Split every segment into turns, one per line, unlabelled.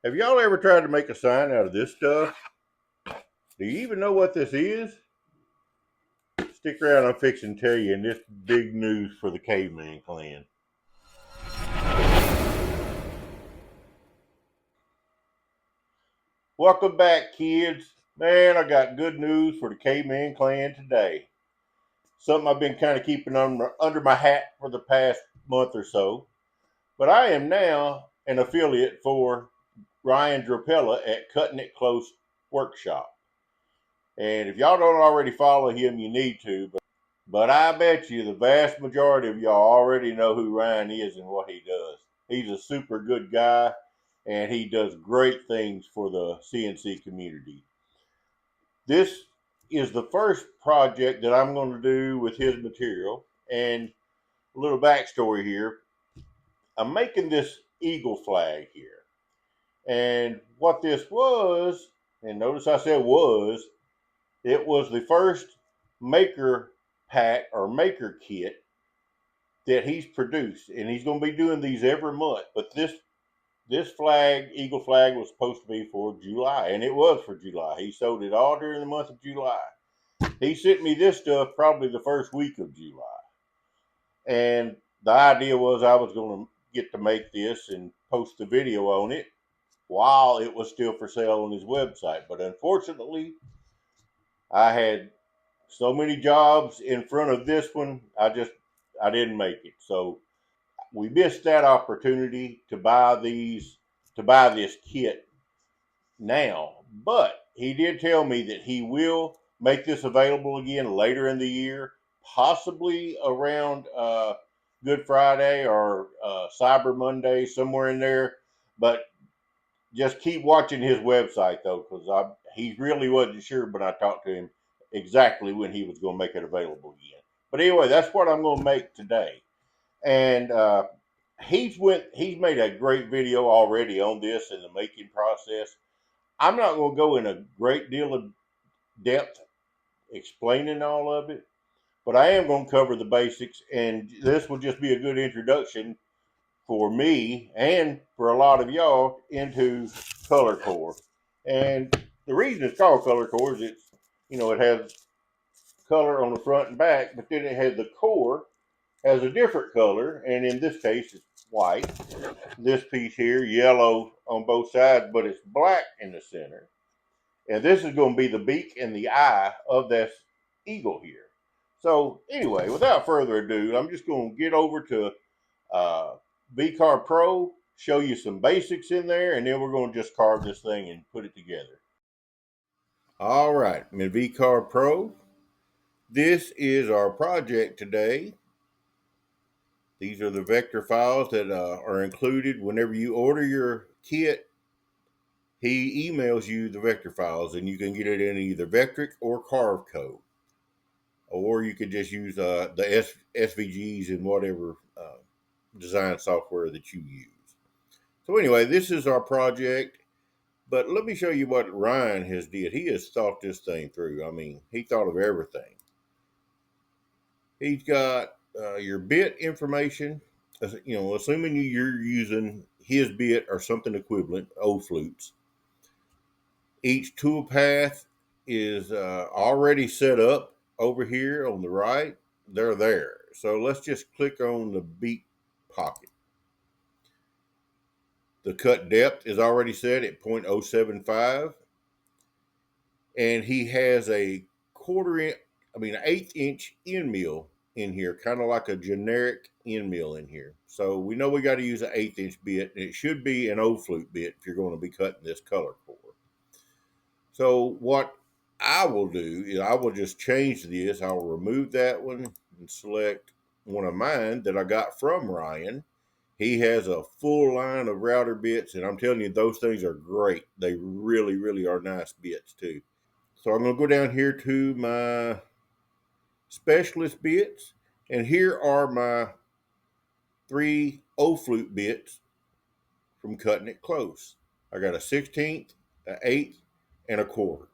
Have y'all ever tried to make a sign out of this stuff? Do you even know what this is? Stick around, I'm fixing to tell you, and this big news for the caveman clan. Welcome back, kids. Man, I got good news for the caveman clan today. Something I've been kind of keeping under my hat for the past month or so. But I am now an affiliate for Ryan Drapella at Cutting It Close Workshop. And if y'all don't already follow him, you need to. But I bet you the vast majority of y'all already know who Ryan is and what he does. He's a super good guy, and he does great things for the CNC community. This is the first project that I'm going to do with his material. And a little backstory here. I'm making this eagle flag here. And what this was, and notice I said was, it was the first maker pack or maker kit that he's produced, and he's going to be doing these every month. But this flag, eagle flag, was supposed to be for July, and it was for July. He sold it all during the month of July. He sent me this stuff probably the first week of July, and the idea was I was going to get to make this and post the video on it while it was still for sale on his website. But unfortunately, I had so many jobs in front of this one, I didn't make it. So we missed that opportunity to buy this kit now. But he did tell me that he will make this available again later in the year, possibly around Good Friday or Cyber Monday, somewhere in there. But just keep watching his website though, because he really wasn't sure, but I talked to him exactly when he was going to make it available again. But anyway, that's what I'm going to make today. And he's made a great video already on this and the making process. I'm not going to go in a great deal of depth explaining all of it, but I am going to cover the basics, and this will just be a good introduction for me and for a lot of y'all into ColorCore. And the reason it's called ColorCore is it has color on the front and back, but then it has the core has a different color, and in this case it's white. This piece here, yellow on both sides, but it's black in the center. And this is going to be the beak and the eye of this eagle here. So anyway, without further ado, I'm just going to get over to VCarve Pro, show you some basics in there, and then we're going to just carve this thing and put it together. All right, I'm in VCarve Pro. This is our project today. These are the vector files that are included whenever you order your kit. He emails you the vector files, and you can get it in either Vectric or Carve Code. Or you could just use the SVGs in whatever design software that you use. So anyway, this is our project. But let me show you what Ryan has did. He has thought this thing through. I mean, he thought of everything. He's got your bit information. Assuming you're using his bit or something equivalent, old flutes. Each tool path is already set up over here on the right. They're there. So let's just click on the beak pocket. The cut depth is already set at 0.075. And he has a an eighth inch end mill in here, kind of like a generic end mill in here. So we know we got to use an eighth inch bit, and it should be an old flute bit if you're going to be cutting this ColorCore. So what I will do is I will just change this. I will remove that one and select one of mine that I got from Ryan. He has a full line of router bits, and I'm telling you, those things are great. They really, really are nice bits too. So I'm going to go down here to my specialist bits, and here are my 3 O-flute bits from Cutting It Close. I got a 16th, an 8th, and a quarter.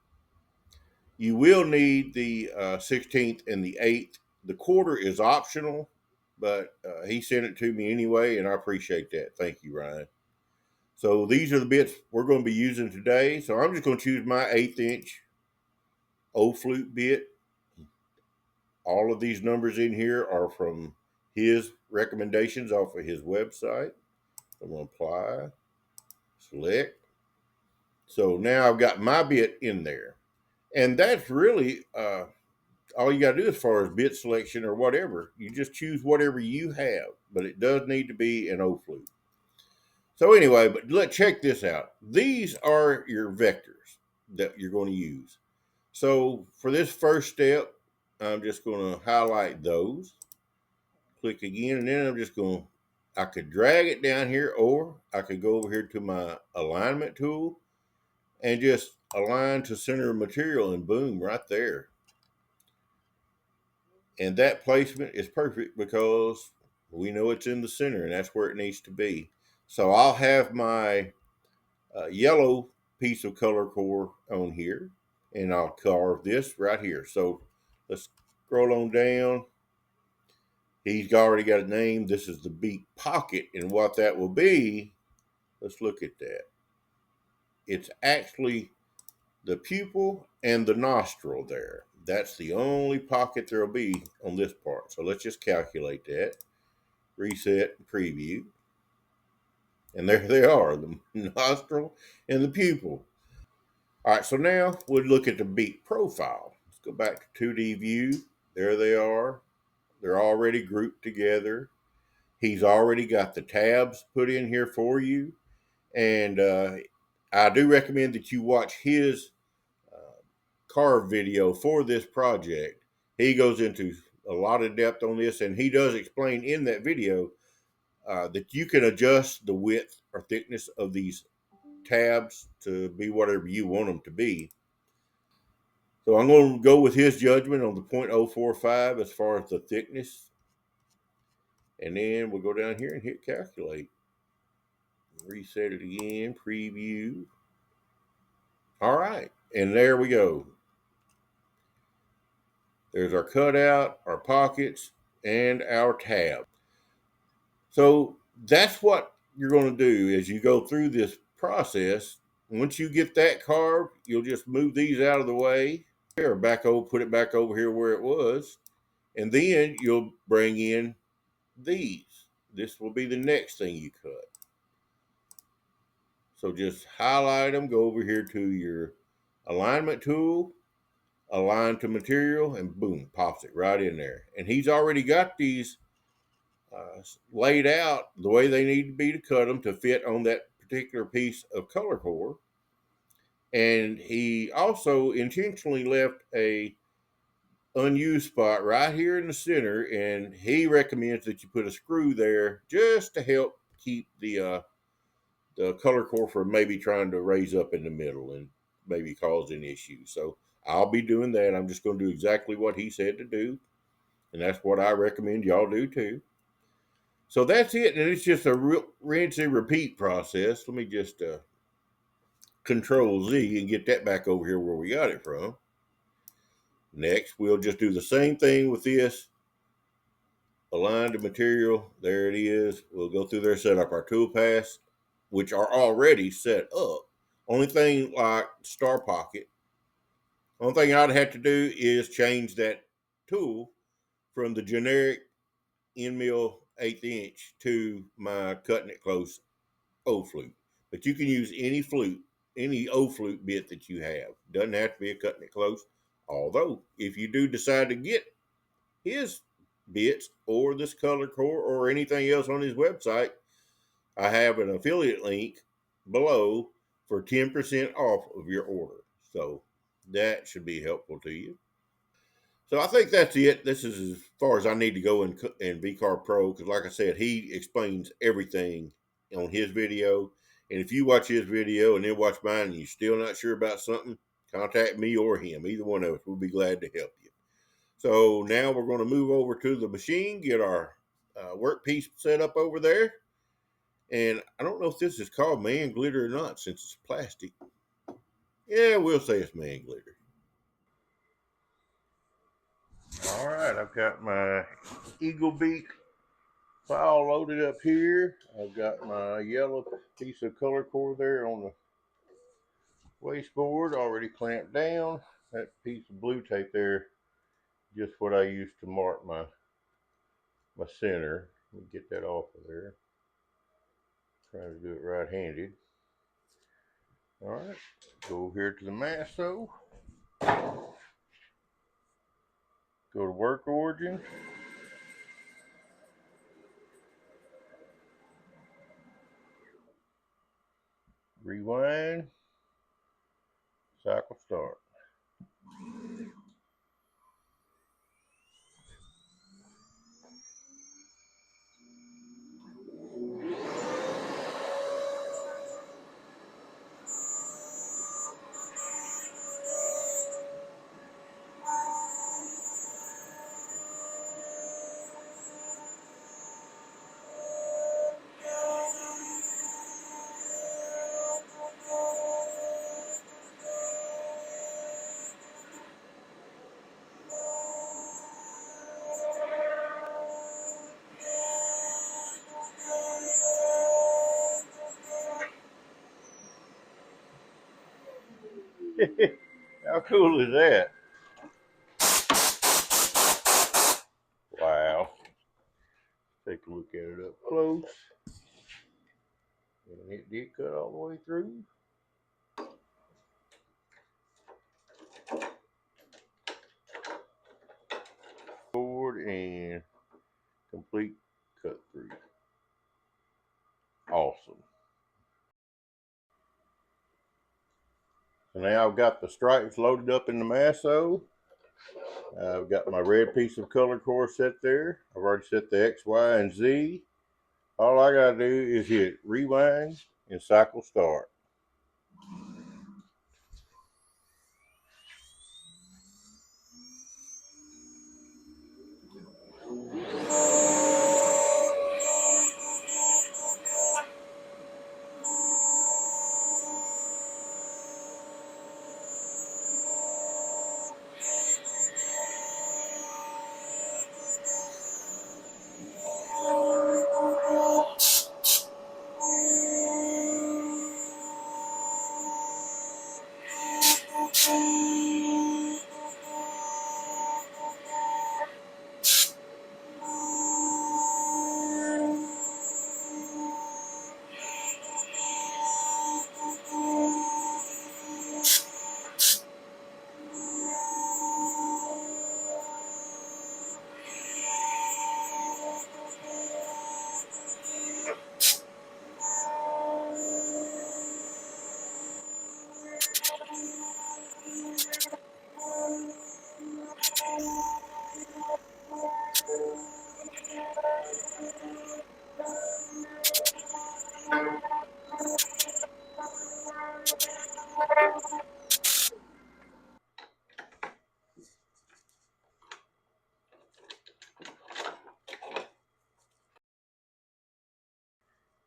You will need the 16th and the 8th. The quarter is optional, but he sent it to me anyway, and I appreciate that. Thank you, Ryan. So these are the bits we're going to be using today. So I'm just going to choose my 1/8 inch O-flute bit. All of these numbers in here are from his recommendations off of his website. I'm going to apply, select. So now I've got my bit in there. And that's really all you got to do as far as bit selection or whatever. You just choose whatever you have, but it does need to be an O-flute. So anyway, but let's check this out. These are your vectors that you're going to use. So for this first step, I'm just going to highlight those. Click again, and then I'm just going to, I could drag it down here, or I could go over here to my alignment tool and just align to center of material, and boom, right there. And that placement is perfect because we know it's in the center and that's where it needs to be. So I'll have my yellow piece of ColorCore on here, and I'll carve this right here. So let's scroll on down. He's already got a name. This is the beak pocket, and what that will be, let's look at that. It's actually the pupil and the nostril there. That's the only pocket there'll be on this part. So let's just calculate that. Reset and preview. And there they are, the nostril and the pupil. All right, so now we'll look at the beak profile. Let's go back to 2D view. There they are. They're already grouped together. He's already got the tabs put in here for you. And I do recommend that you watch his carve video for this project. He goes into a lot of depth on this, and he does explain in that video that you can adjust the width or thickness of these tabs to be whatever you want them to be. So I'm going to go with his judgment on the 0.045 as far as the thickness. And then we'll go down here and hit calculate. Reset it again, preview. All right, and there we go. There's our cutout, our pockets, and our tab. So that's what you're going to do as you go through this process. Once you get that carved, you'll just move these out of the way, or back over, put it back over here where it was, and then you'll bring in these. This will be the next thing you cut. So just highlight them, go over here to your alignment tool, align to material, and boom, pops it right in there. And he's already got these laid out the way they need to be to cut them to fit on that particular piece of ColorCore. And he also intentionally left a unused spot right here in the center, and he recommends that you put a screw there just to help keep the ColorCore from maybe trying to raise up in the middle and maybe cause an issue. So I'll be doing that. I'm just going to do exactly what he said to do, and that's what I recommend y'all do too. So that's it, and it's just a real rinse and repeat process. Let me just Control Z and get that back over here where we got it from. Next, we'll just do the same thing with this. Align to material, there it is. We'll go through there, set up our tool paths, which are already set up. Only thing like star pocket, only thing I'd have to do is change that tool from the generic end mill 1/8 inch to my cutting it close O-flute. But you can use any flute, any O-flute bit that you have. Doesn't have to be a cutting it close. Although, if you do decide to get his bits or this ColorCore or anything else on his website, I have an affiliate link below for 10% off of your order. So that should be helpful to you. So I think that's it. This is as far as I need to go in VCarve Pro, because like I said, he explains everything on his video. And if you watch his video and then watch mine and you're still not sure about something, contact me or him. Either one of us will be glad to help you. So now we're going to move over to the machine, get our workpiece set up over there. And I don't know if this is called man glitter or not since it's plastic. Yeah, we'll say it's man glitter. All right, I've got my eagle beak file loaded up here. I've got my yellow piece of ColorCore there on the wasteboard already clamped down. That piece of blue tape there, just what I used to mark my center. Let me get that off of there. Trying to do it right-handed. All right, go here to the Masso. Go to work origin. Rewind. Cycle start. How cool is that? Wow. Take a look at it up close. And it did cut all the way through. Forward and complete cut through. Awesome. So now I've got the stripes loaded up in the Masso. I've got my red piece of ColorCore set there. I've already set the X, Y, and Z. All I gotta do is hit rewind and cycle start.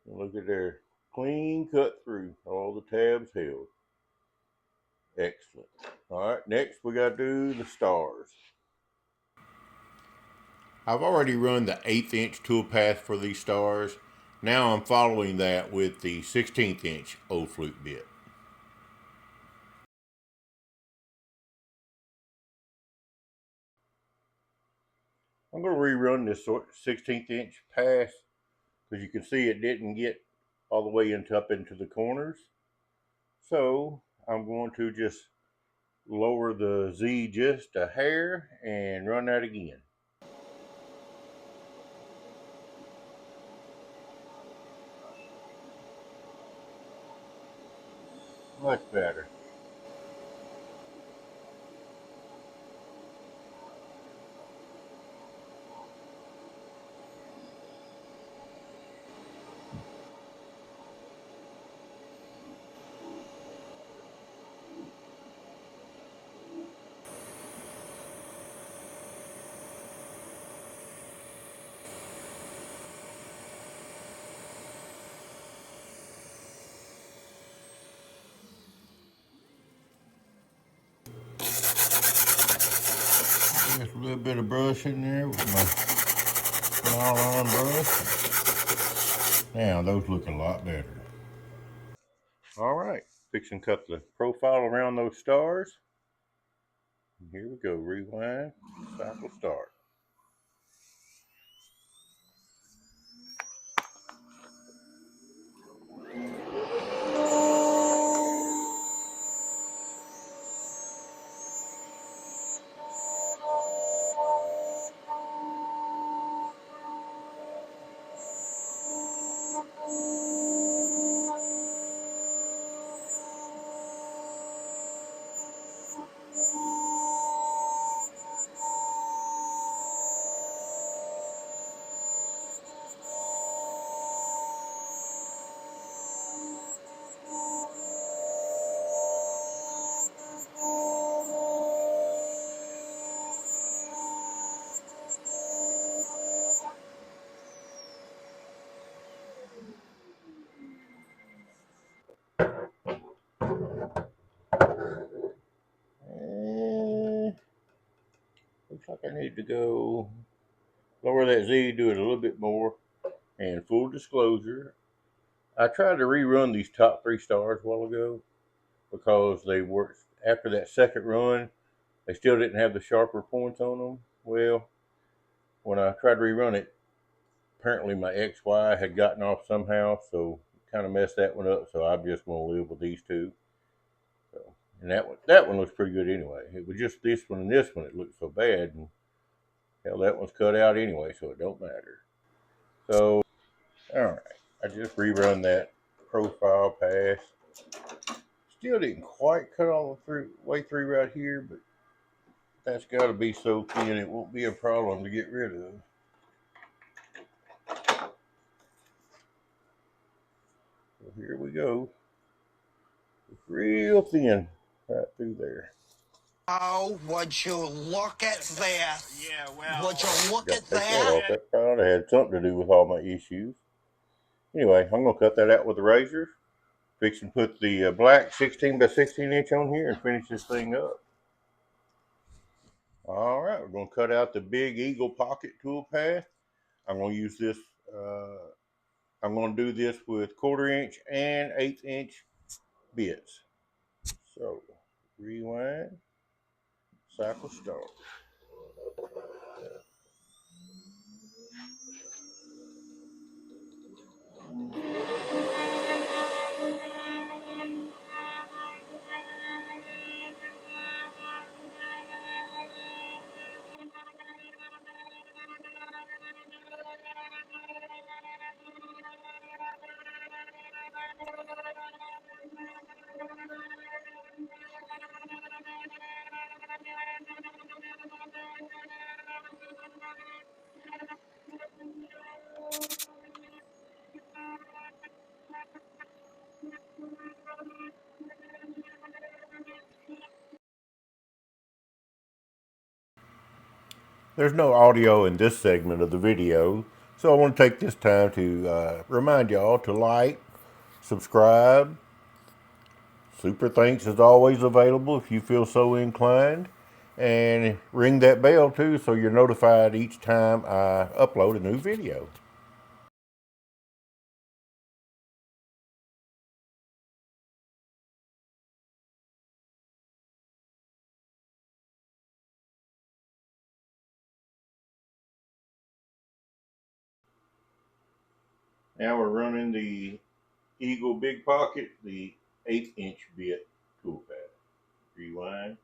Look at there, clean cut through, all the tabs held. Excellent. All right, next we got to do the stars. I've already run the 1/8 inch toolpath for these stars. Now I'm following that with the 16th inch old flute bit. I'm going to rerun this 16th inch path because you can see it didn't get all the way up into the corners. So I'm going to just lower the Z just a hair and run that again. Much better. Just a little bit of brush in there with nylon brush. Now those look a lot better. All right, fixing to cut the profile around those stars. Here we go, rewind, cycle start. Looks like I need to go lower that Z, do it a little bit more. And full disclosure, I tried to rerun these top 3 stars a while ago because they worked after that second run. They still didn't have the sharper points on them. Well, when I tried to rerun it, apparently my XY had gotten off somehow, so kind of messed that one up. So I'm just going to live with these two. So, and that one looks pretty good anyway. It was just this one and this one it looked so bad, and hell, that one's cut out anyway, so it don't matter. So, all right, I just rerun that profile pass. Still didn't quite cut all the way through right here, but that's got to be so thin it won't be a problem to get rid of. So here we go. It's real thin right through there.
Oh, would you look at this? Yeah, well. Would you look at
Take
that?
that off. That probably had something to do with all my issues. Anyway, I'm going to cut that out with the razor. Fix and put the black 16 by 16 inch on here and finish this thing up. All right, we're going to cut out the big Eagle Pocket tool path. I'm going to use this, I'm going to do this with 1/4 inch and 1/8 inch bits. So, rewind, cycle start. There's no audio in this segment of the video, so I want to take this time to remind y'all to like, subscribe. Super Thanks is always available if you feel so inclined. And ring that bell too so you're notified each time I upload a new video. Now we're running the Eagle Big Pocket, the 1/8 inch bit tool pad. Rewind.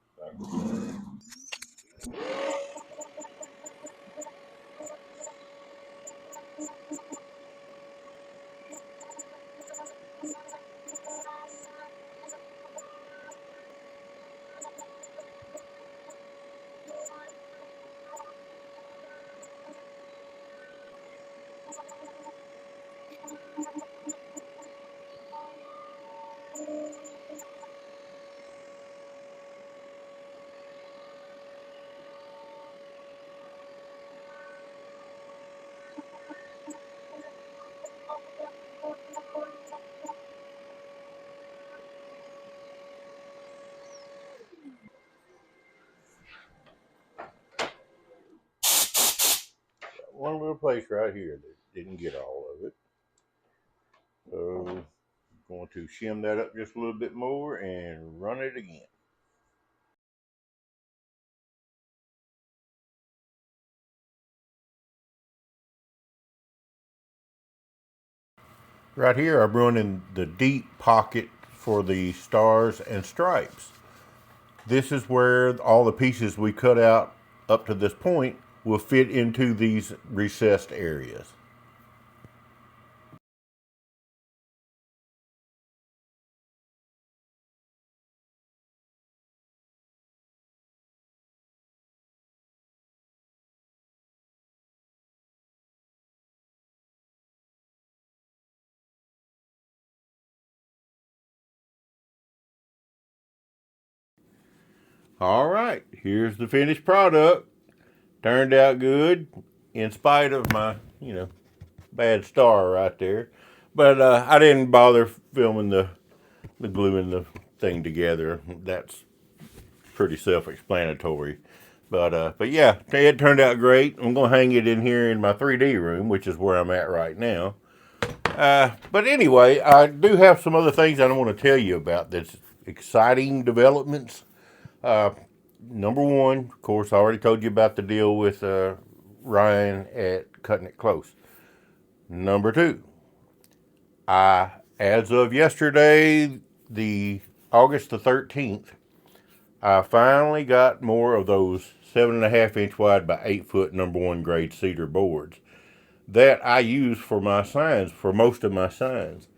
one little place right here that didn't get all of it. So I'm going to shim that up just a little bit more and run it again. Right here I'm running the deep pocket for the stars and stripes. This is where all the pieces we cut out up to this point will fit into these recessed areas. All right, here's the finished product. Turned out good in spite of my, bad star right there. But I didn't bother filming the gluing the thing together. That's pretty self-explanatory. But yeah, it turned out great. I'm gonna hang it in here in my 3D room, which is where I'm at right now. But anyway, I do have some other things I want to tell you about that's exciting developments. Number one, of course, I already told you about the deal with Ryan at Cutting It Close. Number two, as of yesterday, the August the 13th, I finally got more of those 7.5 inch wide by 8 foot number one grade cedar boards that I use for my signs, for most of my signs.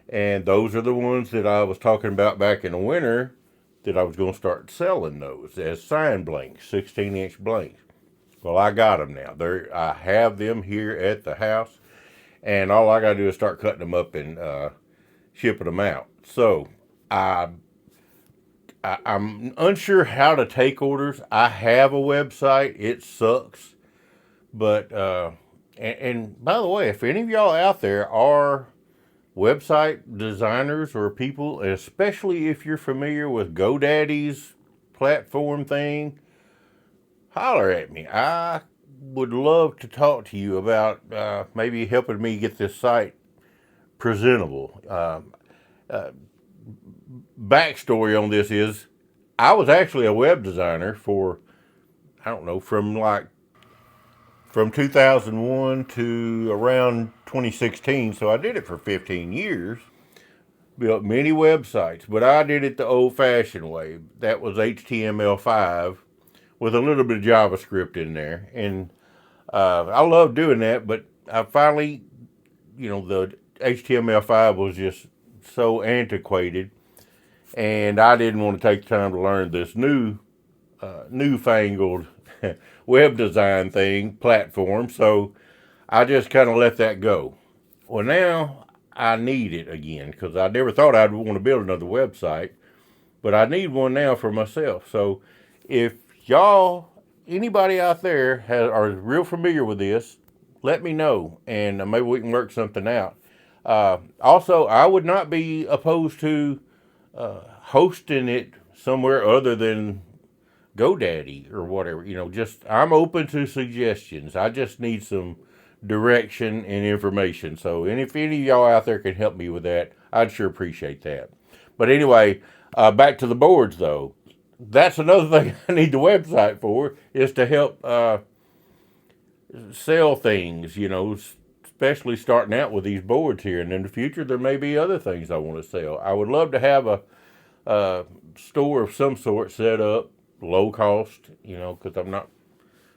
And those are the ones that I was talking about back in the winter that I was going to start selling those as sign blanks, 16-inch blanks. Well, I got them now. I have them here at the house, and all I got to do is start cutting them up and shipping them out. So I'm unsure how to take orders. I have a website. It sucks. But, and by the way, if any of y'all out there are website designers or people, especially if you're familiar with GoDaddy's platform thing, holler at me. I would love to talk to you about maybe helping me get this site presentable. Backstory on this is I was actually a web designer for, I don't know, from 2001 to around 2016. So I did it for 15 years. Built many websites, but I did it the old-fashioned way. That was HTML5 with a little bit of JavaScript in there. And I love doing that, but I finally, the HTML5 was just so antiquated, and I didn't want to take the time to learn this newfangled web design platform, so I just kind of let that go. Well, now I need it again because I never thought I'd want to build another website, but I need one now for myself. So if anybody out there are real familiar with this, let me know, and maybe we can work something out. Also, I would not be opposed to hosting it somewhere other than GoDaddy or whatever. Just I'm open to suggestions. I just need some direction and information. So, and if any of y'all out there can help me with that, I'd sure appreciate that. But anyway, back to the boards though. That's another thing I need the website for, is to help sell things, especially starting out with these boards here. And in the future, there may be other things I want to sell. I would love to have a store of some sort set up, low cost, because I'm not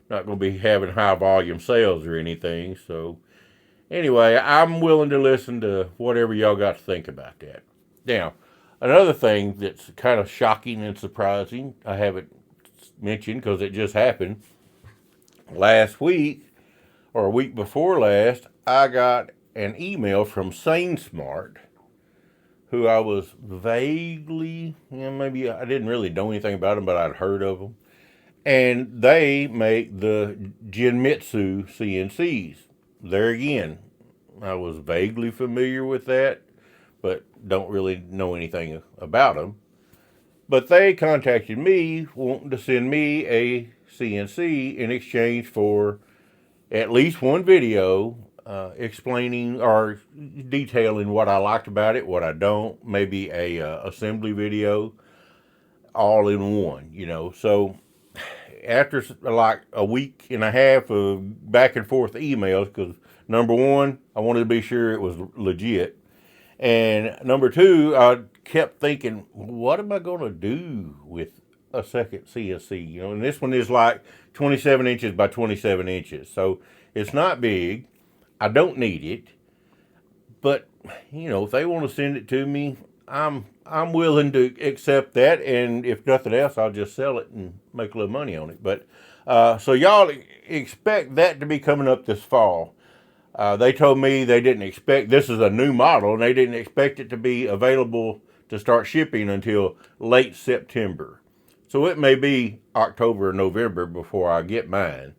going to be having high volume sales or anything. So anyway, I'm willing to listen to whatever y'all got to think about that. Now, another thing that's kind of shocking and surprising, I haven't mentioned because it just happened. Last week, or a week before last, I got an email from SaneSmart, who I was vaguely, maybe I didn't really know anything about them, but I'd heard of them. And they make the Genmitsu CNCs. There again, I was vaguely familiar with that, but don't really know anything about them. But they contacted me wanting to send me a CNC in exchange for at least one video explaining or detailing what I liked about it, what I don't, maybe a assembly video, all in one, you know. So after like a week and a half of back and forth emails, because number one, I wanted to be sure it was legit, and number two, I kept thinking, what am I going to do with a second CNC? You know, and this one is like 27 inches by 27 inches, so it's not big. I don't need it, but you know, if they want to send it to me, I'm willing to accept that, and if nothing else, I'll just sell it and make a little money on it. But so y'all expect that to be coming up this fall. They told me they didn't expect, this is a new model, and they didn't expect it to be available to start shipping until late September. So it may be October or November before I get mine.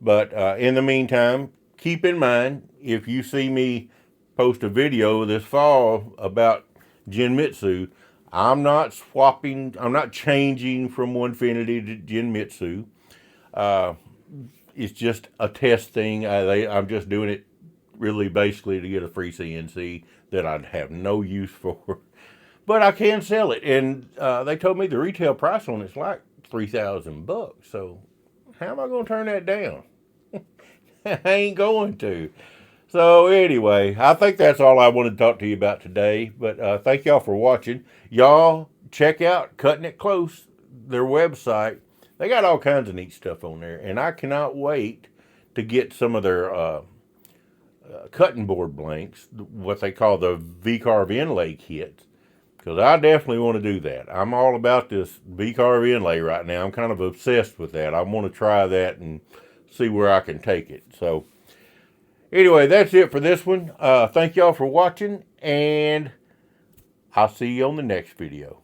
But in the meantime, keep in mind, if you see me post a video this fall about Genmitsu, I'm not swapping, I'm not changing from Onefinity to Genmitsu. It's just a test thing. I'm just doing it really basically to get a free CNC that I'd have no use for. But I can sell it. And they told me the retail price on it's like $3,000. So how am I going to turn that down? I ain't going to. So anyway, I think that's all I wanted to talk to you about today. But thank y'all for watching. Y'all check out Cutting It Close, their website. They got all kinds of neat stuff on there. And I cannot wait to get some of their cutting board blanks, what they call the VCarve inlay kits, because I definitely want to do that. I'm all about this VCarve inlay right now. I'm kind of obsessed with that. I want to try that and see where I can take it. So anyway, that's it for this one. Thank y'all for watching, and I'll see you on the next video.